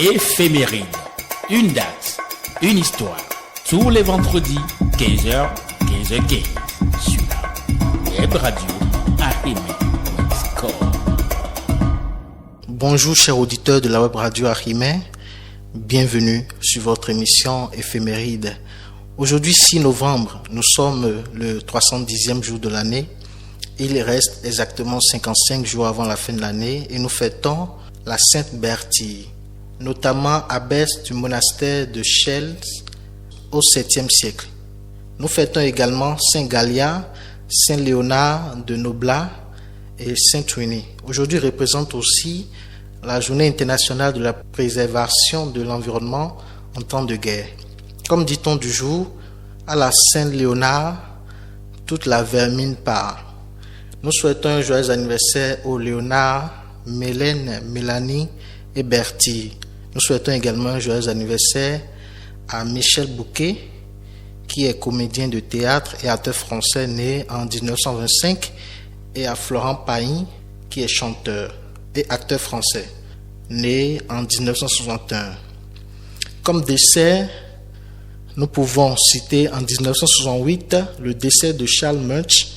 Éphéméride. Une date, une histoire. Tous les vendredis, 15h, 15h15. Sur la Web Radio Ahimé. Bonjour chers auditeurs de la Web Radio Ahimé. Bienvenue sur votre émission Éphéméride. Aujourd'hui 6 novembre, nous sommes le 310e jour de l'année. Il reste exactement 55 jours avant la fin de l'année et nous fêtons la Sainte Berthille, notamment abbesse du monastère de Chelles au 7e siècle. Nous fêtons également Saint Gallia, Saint Léonard de Noblat et Saint Winnie. Aujourd'hui représente aussi la journée internationale de la préservation de l'environnement en temps de guerre. Comme dit-on du jour, à la Saint Léonard, toute la vermine part. Nous souhaitons un joyeux anniversaire aux Léonard, Mélène, Mélanie et Berthille. Nous souhaitons également un joyeux anniversaire à Michel Bouquet, qui est comédien de théâtre et acteur français né en 1925, et à Florent Pagny, qui est chanteur et acteur français, né en 1961. Comme décès, nous pouvons citer en 1968 le décès de Charles Munch,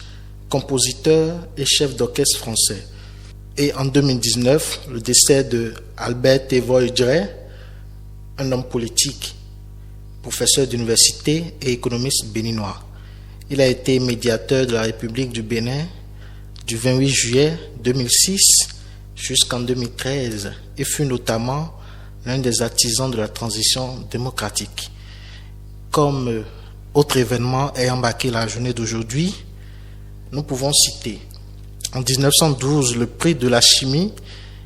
compositeur et chef d'orchestre français. Et en 2019, le décès de Albert Tevoy-Dre, un homme politique, professeur d'université et économiste béninois. Il a été médiateur de la République du Bénin du 28 juillet 2006 jusqu'en 2013 et fut notamment l'un des artisans de la transition démocratique. Comme autre événement ayant marqué la journée d'aujourd'hui, nous pouvons citer en 1912 le prix de la chimie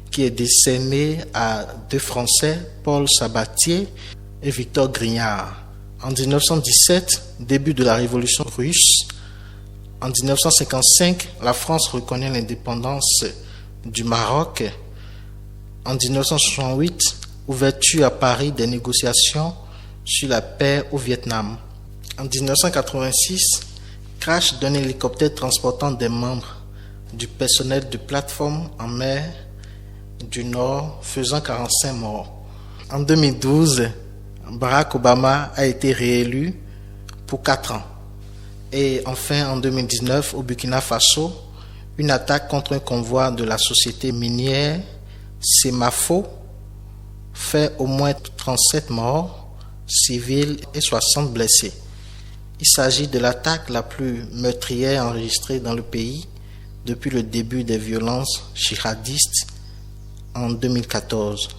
qui est décerné à deux Français, Paul Sabatier et Victor Grignard. En 1917, début de la révolution russe. En 1955, la France reconnaît l'indépendance du Maroc. En 1968, ouverture à Paris des négociations sur la paix au Vietnam. En 1986, crash d'un hélicoptère transportant des membres du personnel de plateforme en mer du Nord, faisant 45 morts. En 2012, Barack Obama a été réélu pour 4 ans. Et enfin, en 2019, au Burkina Faso, une attaque contre un convoi de la société minière Semafo fait au moins 37 morts civils et 60 blessés. Il s'agit de l'attaque la plus meurtrière enregistrée dans le pays depuis le début des violences djihadistes en 2014.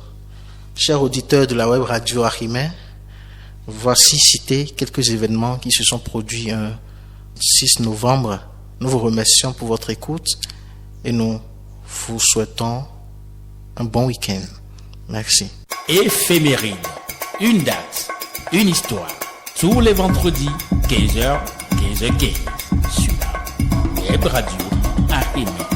Chers auditeurs de la Web Radio Ahimé, voici cités quelques événements qui se sont produits un 6 novembre. Nous vous remercions pour votre écoute et nous vous souhaitons un bon week-end. Merci. Éphéméride. Une date, une histoire. Tous les vendredis, 15h, 15h15. Sur la Web Radio Ahimé.